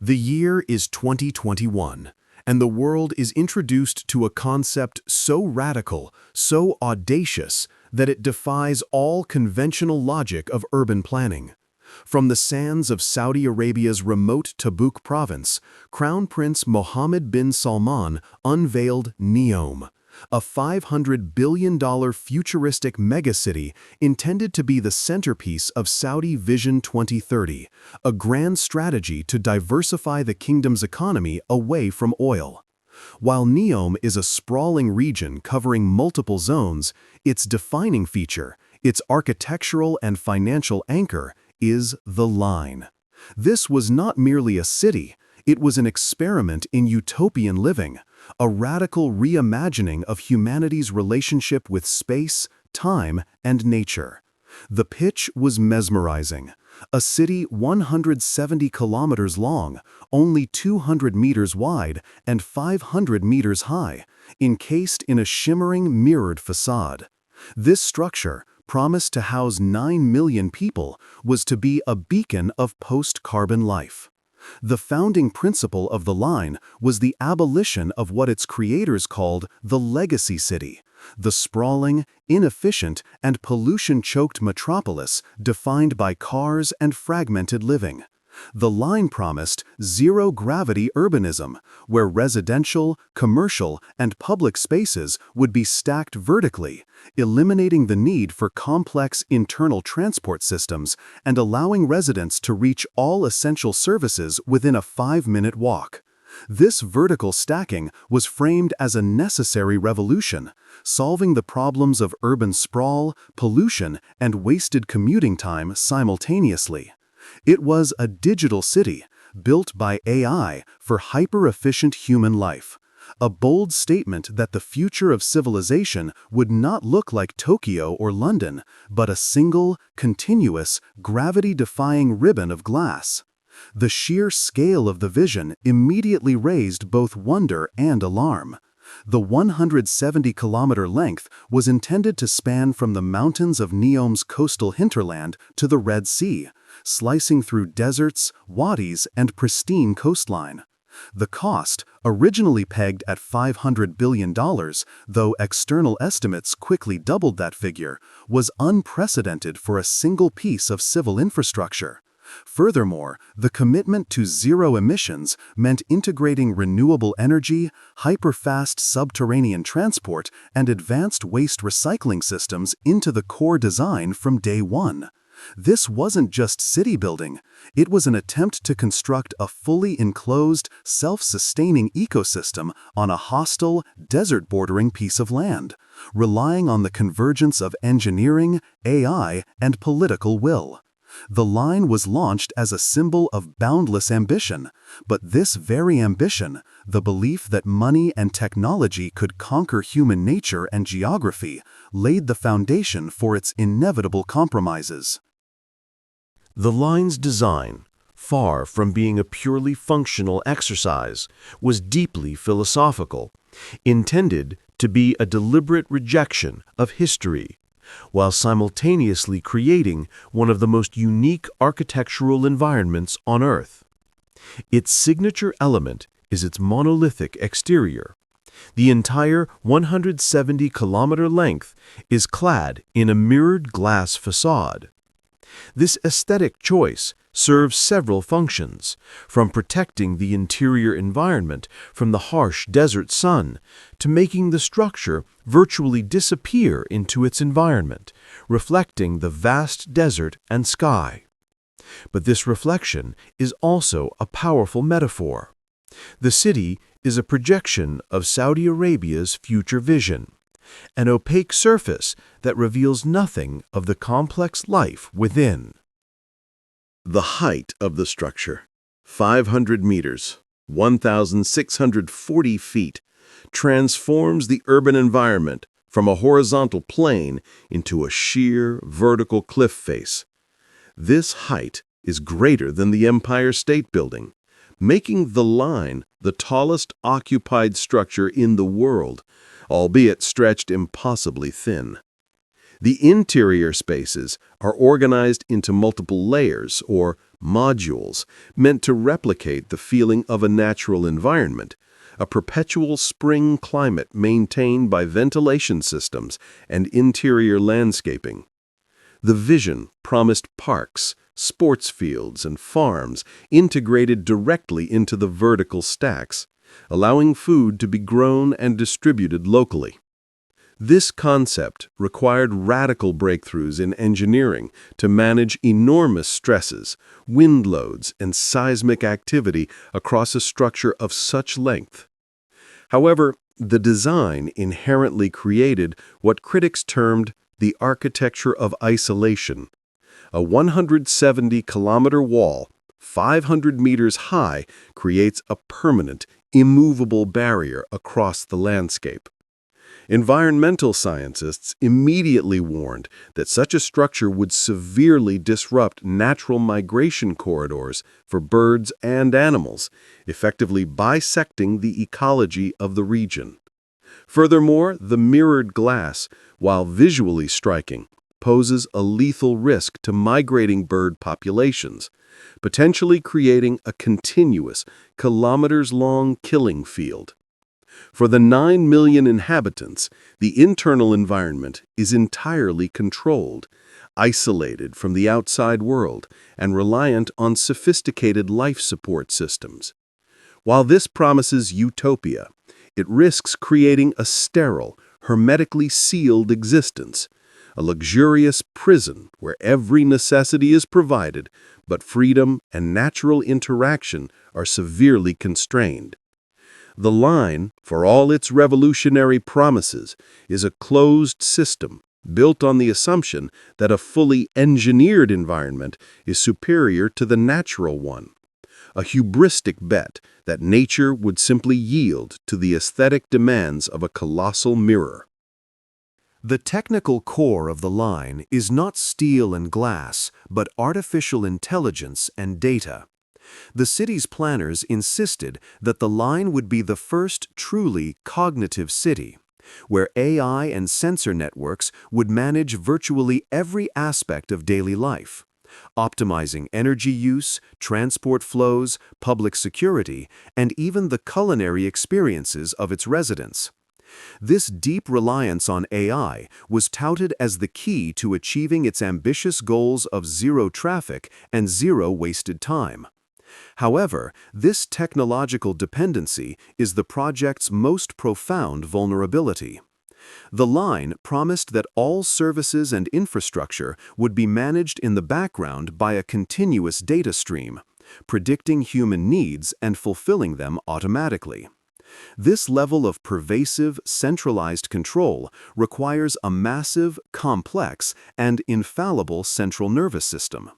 The year is 2021, and the world is introduced to a concept so radical, so audacious, that it defies all conventional logic of urban planning. From the sands of Saudi Arabia's remote Tabuk province, Crown Prince Mohammed bin Salman unveiled NEOM, a $500 billion futuristic megacity intended to be the centerpiece of Saudi Vision 2030, a grand strategy to diversify the kingdom's economy away from oil. While NEOM is a sprawling region covering multiple zones, its defining feature, its architectural and financial anchor, is the line. This was not merely a city, it was an experiment in utopian living, a radical reimagining of humanity's relationship with space, time, and nature. The pitch was mesmerizing. A city 170 kilometers long, only 200 meters wide, and 500 meters high, encased in a shimmering mirrored facade. This structure, promised to house 9 million people, was to be a beacon of post-carbon life. The founding principle of the line was the abolition of what its creators called the legacy city, the sprawling, inefficient, and pollution-choked metropolis defined by cars and fragmented living. The line promised zero-gravity urbanism, where residential, commercial, and public spaces would be stacked vertically, eliminating the need for complex internal transport systems and allowing residents to reach all essential services within a 5-minute walk. This vertical stacking was framed as a necessary revolution, solving the problems of urban sprawl, pollution, and wasted commuting time simultaneously. It was a digital city, built by AI for hyper-efficient human life. A bold statement that the future of civilization would not look like Tokyo or London, but a single, continuous, gravity-defying ribbon of glass. The sheer scale of the vision immediately raised both wonder and alarm. The 170-kilometer length was intended to span from the mountains of NEOM'S coastal hinterland to the Red Sea, slicing through deserts, wadis, and pristine coastline. The cost, originally pegged at $500 billion, though external estimates quickly doubled that figure, was unprecedented for a single piece of civil infrastructure. Furthermore, the commitment to zero emissions meant integrating renewable energy, hyper-fast subterranean transport, and advanced waste recycling systems into the core design from day one. This wasn't just city building, it was an attempt to construct a fully enclosed, self-sustaining ecosystem on a hostile, desert-bordering piece of land, relying on the convergence of engineering, AI, and political will. The line was launched as a symbol of boundless ambition, but this very ambition, the belief that money and technology could conquer human nature and geography, laid the foundation for its inevitable compromises. The line's design, far from being a purely functional exercise, was deeply philosophical, intended to be a deliberate rejection of history, while simultaneously creating one of the most unique architectural environments on Earth. Its signature element is its monolithic exterior. The entire 170-kilometer length is clad in a mirrored glass facade. This aesthetic choice serves several functions, from protecting the interior environment from the harsh desert sun to making the structure virtually disappear into its environment, reflecting the vast desert and sky. But this reflection is also a powerful metaphor. The city is a projection of Saudi Arabia's future vision, an opaque surface that reveals nothing of the complex life within. The height of the structure, 500 meters, 1,640 feet, transforms the urban environment from a horizontal plane into a sheer, vertical cliff face. This height is greater than the Empire State Building, making the line the tallest occupied structure in the world, albeit stretched impossibly thin. The interior spaces are organized into multiple layers, or modules, meant to replicate the feeling of a natural environment, a perpetual spring climate maintained by ventilation systems and interior landscaping. The vision promised parks, sports fields, and farms integrated directly into the vertical stacks, allowing food to be grown and distributed locally. This concept required radical breakthroughs in engineering to manage enormous stresses, wind loads, and seismic activity across a structure of such length. However, the design inherently created what critics termed the architecture of isolation. A 170-kilometer wall, 500 meters high, creates a permanent, immovable barrier across the landscape. Environmental scientists immediately warned that such a structure would severely disrupt natural migration corridors for birds and animals, effectively bisecting the ecology of the region. Furthermore, the mirrored glass, while visually striking, poses a lethal risk to migrating bird populations, potentially creating a continuous, kilometers-long killing field. For the 9 million inhabitants, the internal environment is entirely controlled, isolated from the outside world, and reliant on sophisticated life support systems. While this promises utopia, it risks creating a sterile, hermetically sealed existence, a luxurious prison where every necessity is provided, but freedom and natural interaction are severely constrained. The line, for all its revolutionary promises, is a closed system built on the assumption that a fully engineered environment is superior to the natural one, a hubristic bet that nature would simply yield to the aesthetic demands of a colossal mirror. The technical core of the line is not steel and glass, but artificial intelligence and data. The city's planners insisted that the line would be the first truly cognitive city, where AI and sensor networks would manage virtually every aspect of daily life, optimizing energy use, transport flows, public security, and even the culinary experiences of its residents. This deep reliance on AI was touted as the key to achieving its ambitious goals of zero traffic and zero wasted time. However, this technological dependency is the project's most profound vulnerability. The line promised that all services and infrastructure would be managed in the background by a continuous data stream, predicting human needs and fulfilling them automatically. This level of pervasive, centralized control requires a massive, complex, and infallible central nervous system.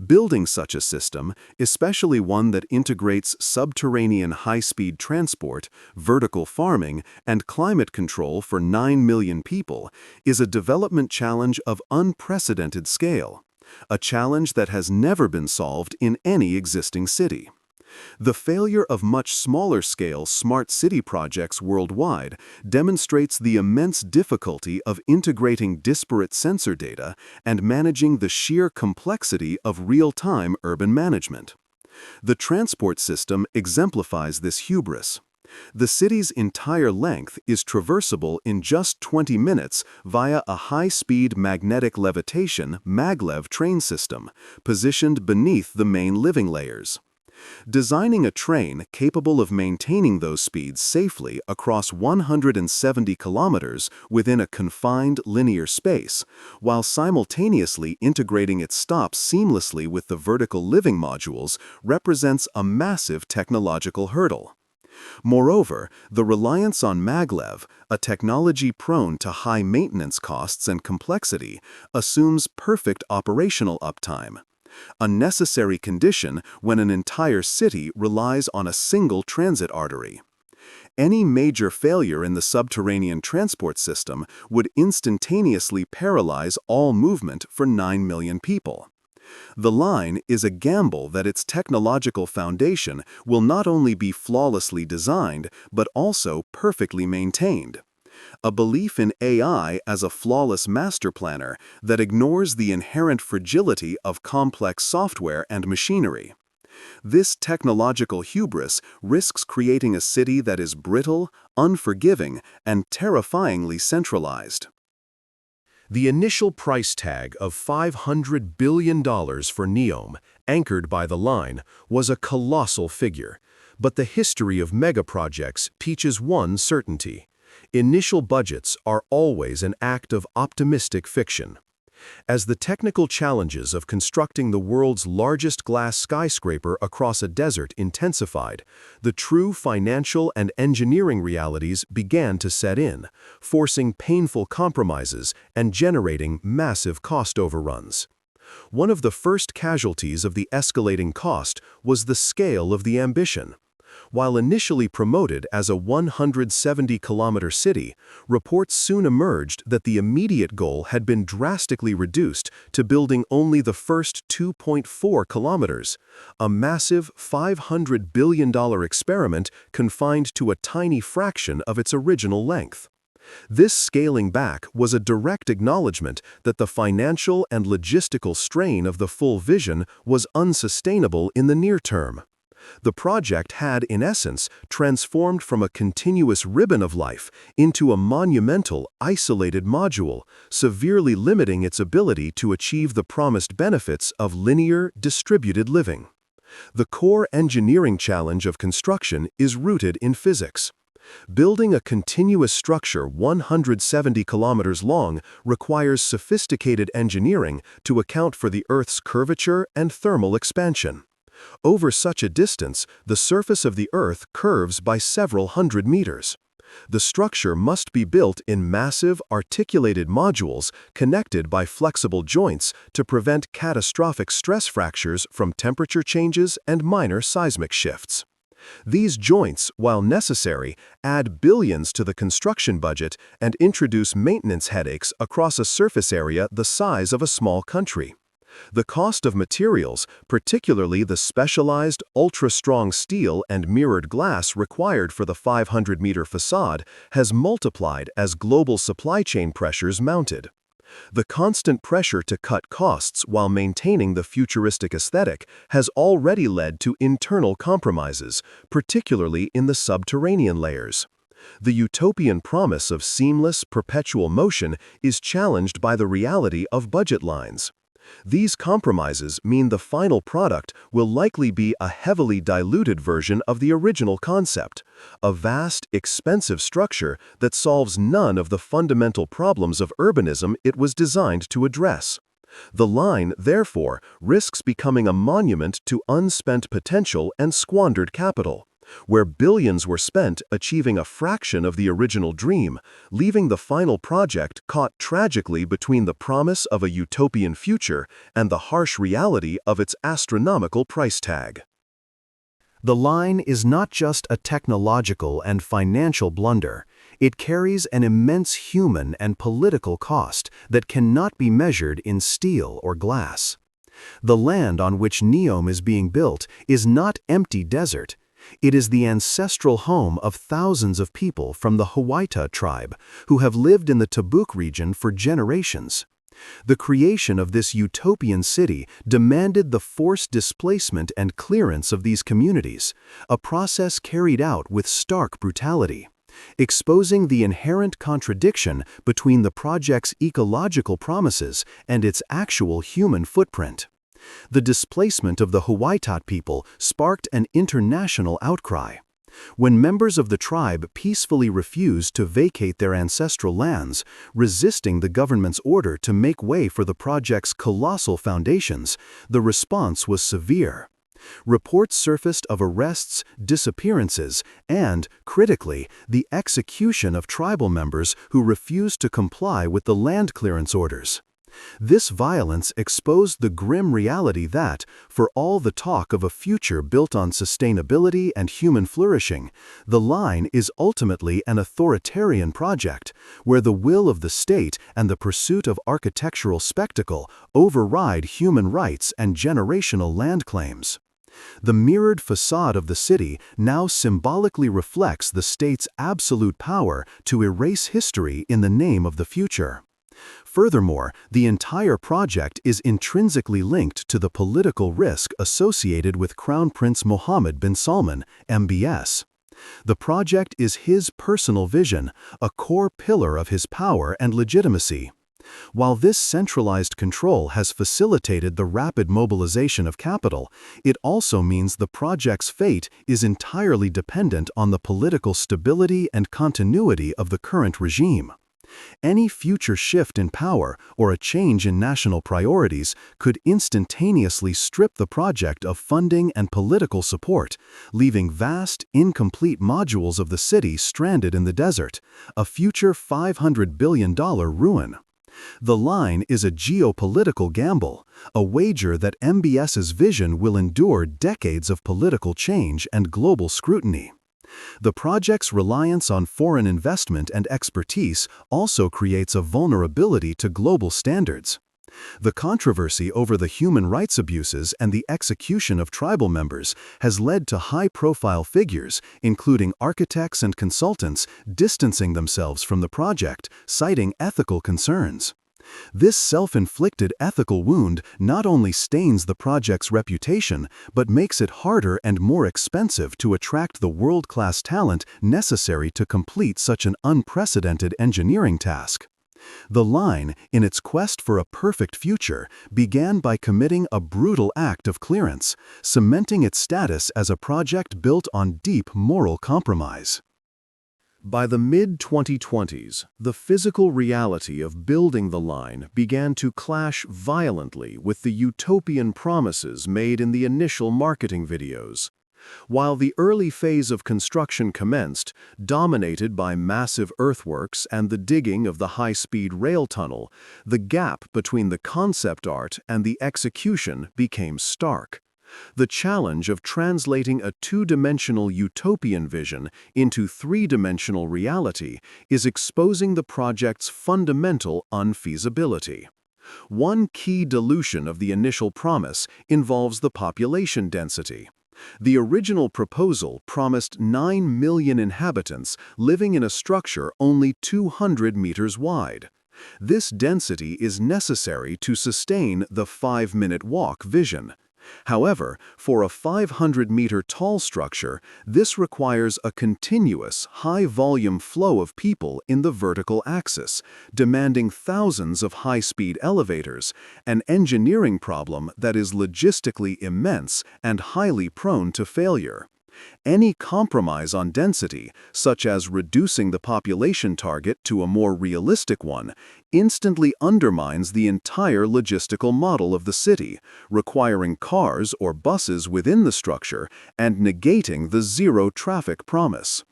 Building such a system, especially one that integrates subterranean high-speed transport, vertical farming, and climate control for 9 million people, is a development challenge of unprecedented scale, a challenge that has never been solved in any existing city. The failure of much smaller-scale smart city projects worldwide demonstrates the immense difficulty of integrating disparate sensor data and managing the sheer complexity of real-time urban management. The transport system exemplifies this hubris. The city's entire length is traversable in just 20 minutes via a high-speed magnetic levitation Maglev train system, positioned beneath the main living layers. Designing a train capable of maintaining those speeds safely across 170 kilometers within a confined linear space, while simultaneously integrating its stops seamlessly with the vertical living modules, represents a massive technological hurdle. Moreover, the reliance on Maglev, a technology prone to high maintenance costs and complexity, assumes perfect operational uptime, a necessary condition when an entire city relies on a single transit artery. Any major failure in the subterranean transport system would instantaneously paralyze all movement for 9 million people. The line is a gamble that its technological foundation will not only be flawlessly designed, but also perfectly maintained. A belief in AI as a flawless master planner that ignores the inherent fragility of complex software and machinery. This technological hubris risks creating a city that is brittle, unforgiving, and terrifyingly centralized. The initial price tag of $500 billion for NEOM, anchored by the line, was a colossal figure. But the history of megaprojects teaches one certainty. Initial budgets are always an act of optimistic fiction. As the technical challenges of constructing the world's largest glass skyscraper across a desert intensified, the true financial and engineering realities began to set in, forcing painful compromises and generating massive cost overruns. One of the first casualties of the escalating cost was the scale of the ambition. While initially promoted as a 170-kilometer city, reports soon emerged that the immediate goal had been drastically reduced to building only the first 2.4 kilometers, a massive $500 billion experiment confined to a tiny fraction of its original length. This scaling back was a direct acknowledgement that the financial and logistical strain of the full vision was unsustainable in the near term. The project had, in essence, transformed from a continuous ribbon of life into a monumental, isolated module, severely limiting its ability to achieve the promised benefits of linear, distributed living. The core engineering challenge of construction is rooted in physics. Building a continuous structure 170 kilometers long requires sophisticated engineering to account for the Earth's curvature and thermal expansion. Over such a distance, the surface of the Earth curves by several hundred meters. The structure must be built in massive, articulated modules connected by flexible joints to prevent catastrophic stress fractures from temperature changes and minor seismic shifts. These joints, while necessary, add billions to the construction budget and introduce maintenance headaches across a surface area the size of a small country. The cost of materials, particularly the specialized, ultra-strong steel and mirrored glass required for the 500-meter facade, has multiplied as global supply chain pressures mounted. The constant pressure to cut costs while maintaining the futuristic aesthetic has already led to internal compromises, particularly in the subterranean layers. The utopian promise of seamless, perpetual motion is challenged by the reality of budget lines. These compromises mean the final product will likely be a heavily diluted version of the original concept, a vast, expensive structure that solves none of the fundamental problems of urbanism it was designed to address. The line, therefore, risks becoming a monument to unspent potential and squandered capital, where billions were spent achieving a fraction of the original dream, leaving the final project caught tragically between the promise of a utopian future and the harsh reality of its astronomical price tag. The line is not just a technological and financial blunder. It carries an immense human and political cost that cannot be measured in steel or glass. The land on which NEOM is being built is not empty desert. It is the ancestral home of thousands of people from the Huwaitat tribe who have lived in the Tabuk region for generations. The creation of this utopian city demanded the forced displacement and clearance of these communities, a process carried out with stark brutality, exposing the inherent contradiction between the project's ecological promises and its actual human footprint. The displacement of the Huwaitat people sparked an international outcry. When members of the tribe peacefully refused to vacate their ancestral lands, resisting the government's order to make way for the project's colossal foundations, the response was severe. Reports surfaced of arrests, disappearances, and, critically, the execution of tribal members who refused to comply with the land clearance orders. This violence exposed the grim reality that, for all the talk of a future built on sustainability and human flourishing, the line is ultimately an authoritarian project, where the will of the state and the pursuit of architectural spectacle override human rights and generational land claims. The mirrored facade of the city now symbolically reflects the state's absolute power to erase history in the name of the future. Furthermore, the entire project is intrinsically linked to the political risk associated with Crown Prince Mohammed bin Salman, MBS. The project is his personal vision, a core pillar of his power and legitimacy. While this centralized control has facilitated the rapid mobilization of capital, it also means the project's fate is entirely dependent on the political stability and continuity of the current regime. Any future shift in power or a change in national priorities could instantaneously strip the project of funding and political support, leaving vast, incomplete modules of the city stranded in the desert, a future $500 billion ruin. The line is a geopolitical gamble, a wager that MBS's vision will endure decades of political change and global scrutiny. The project's reliance on foreign investment and expertise also creates a vulnerability to global standards. The controversy over the human rights abuses and the execution of tribal members has led to high-profile figures, including architects and consultants, distancing themselves from the project, citing ethical concerns. This self-inflicted ethical wound not only stains the project's reputation, but makes it harder and more expensive to attract the world-class talent necessary to complete such an unprecedented engineering task. The line, in its quest for a perfect future, began by committing a brutal act of clearance, cementing its status as a project built on deep moral compromise. By the mid-2020s, the physical reality of building the line began to clash violently with the utopian promises made in the initial marketing videos. While the early phase of construction commenced, dominated by massive earthworks and the digging of the high-speed rail tunnel, the gap between the concept art and the execution became stark. The challenge of translating a two-dimensional utopian vision into three-dimensional reality is exposing the project's fundamental unfeasibility. One key dilution of the initial promise involves the population density. The original proposal promised 9 million inhabitants living in a structure only 200 meters wide. This density is necessary to sustain the 5-minute walk vision. However, for a 500-meter tall structure, this requires a continuous, high-volume flow of people in the vertical axis, demanding thousands of high-speed elevators, an engineering problem that is logistically immense and highly prone to failure. Any compromise on density, such as reducing the population target to a more realistic one, instantly undermines the entire logistical model of the city, requiring cars or buses within the structure and negating the zero-traffic promise.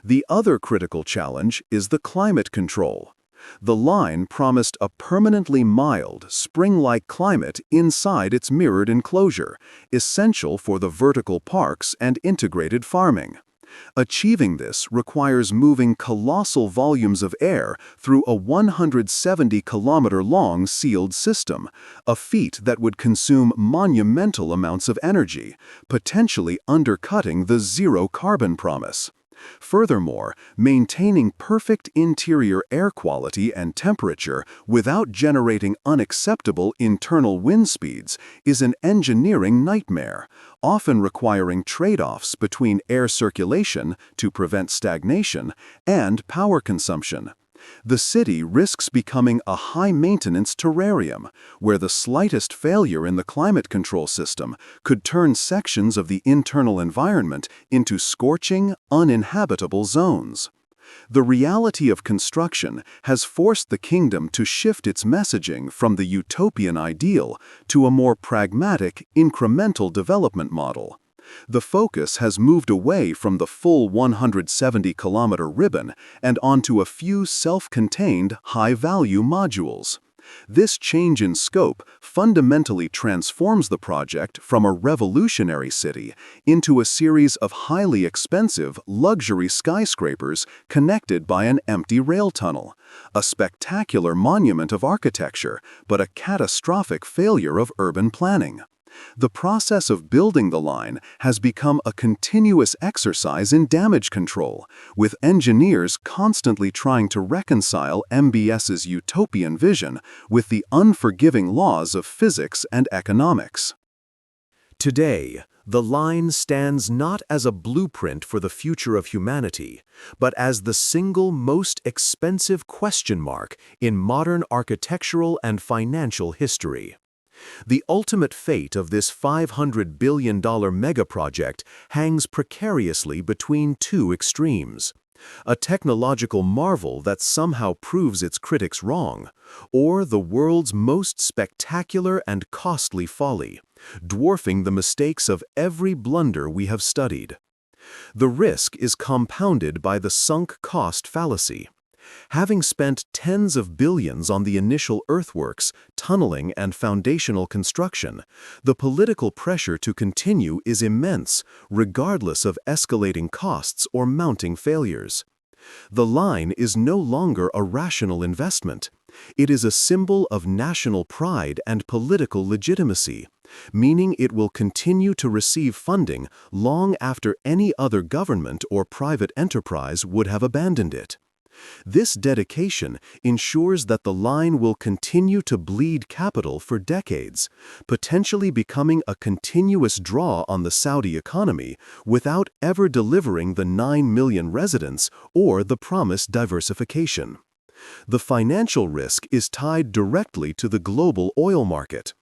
The other critical challenge is the climate control. The line promised a permanently mild, spring-like climate inside its mirrored enclosure, essential for the vertical parks and integrated farming. Achieving this requires moving colossal volumes of air through a 170-kilometer-long sealed system, a feat that would consume monumental amounts of energy, potentially undercutting the zero-carbon promise. Furthermore, maintaining perfect interior air quality and temperature without generating unacceptable internal wind speeds is an engineering nightmare, often requiring trade-offs between air circulation to prevent stagnation and power consumption. The city risks becoming a high-maintenance terrarium, where the slightest failure in the climate control system could turn sections of the internal environment into scorching, uninhabitable zones. The reality of construction has forced the kingdom to shift its messaging from the utopian ideal to a more pragmatic, incremental development model. The focus has moved away from the full 170-kilometer ribbon and onto a few self-contained, high-value modules. This change in scope fundamentally transforms the project from a revolutionary city into a series of highly expensive, luxury skyscrapers connected by an empty rail tunnel, a spectacular monument of architecture, but a catastrophic failure of urban planning. The process of building the line has become a continuous exercise in damage control, with engineers constantly trying to reconcile MBS's utopian vision with the unforgiving laws of physics and economics. Today, the line stands not as a blueprint for the future of humanity, but as the single most expensive question mark in modern architectural and financial history. The ultimate fate of this $500 billion megaproject hangs precariously between two extremes: a technological marvel that somehow proves its critics wrong, or the world's most spectacular and costly folly, dwarfing the mistakes of every blunder we have studied. The risk is compounded by the sunk cost fallacy. Having spent tens of billions on the initial earthworks, tunneling, and foundational construction, the political pressure to continue is immense, regardless of escalating costs or mounting failures. The line is no longer a rational investment. It is a symbol of national pride and political legitimacy, meaning it will continue to receive funding long after any other government or private enterprise would have abandoned it. This dedication ensures that the line will continue to bleed capital for decades, potentially becoming a continuous draw on the Saudi economy without ever delivering the 9 million residents or the promised diversification. The financial risk is tied directly to the global oil market.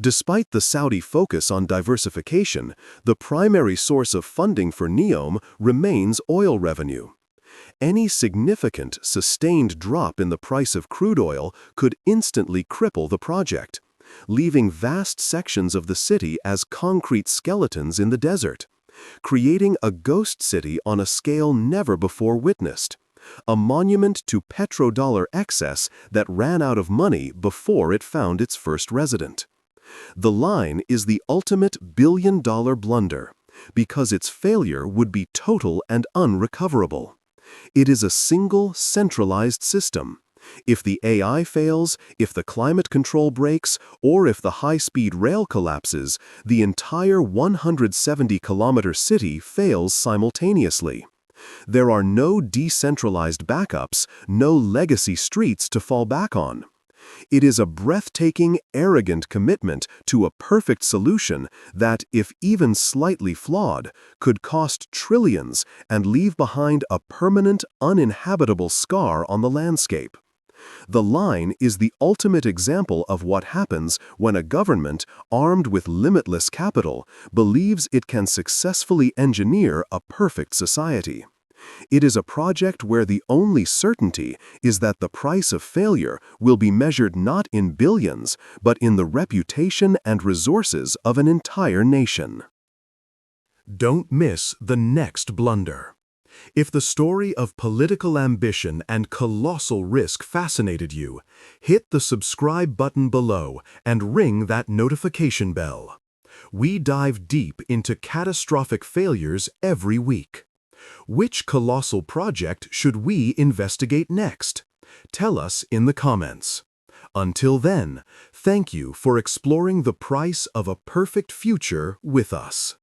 Despite the Saudi focus on diversification, the primary source of funding for NEOM remains oil revenue. Any significant, sustained drop in the price of crude oil could instantly cripple the project, leaving vast sections of the city as concrete skeletons in the desert, creating a ghost city on a scale never before witnessed, a monument to petrodollar excess that ran out of money before it found its first resident. The line is the ultimate billion-dollar blunder, because its failure would be total and unrecoverable. It is a single, centralized system. If the AI fails, if the climate control breaks, or if the high-speed rail collapses, the entire 170-kilometer city fails simultaneously. There are no decentralized backups, no legacy streets to fall back on. It is a breathtaking, arrogant commitment to a perfect solution that, if even slightly flawed, could cost trillions and leave behind a permanent, uninhabitable scar on the landscape. The line is the ultimate example of what happens when a government, armed with limitless capital, believes it can successfully engineer a perfect society. It is a project where the only certainty is that the price of failure will be measured not in billions, but in the reputation and resources of an entire nation. Don't miss the next blunder. If the story of political ambition and colossal risk fascinated you, hit the subscribe button below and ring that notification bell. We dive deep into catastrophic failures every week. Which colossal project should we investigate next? Tell us in the comments. Until then, thank you for exploring the price of a perfect future with us.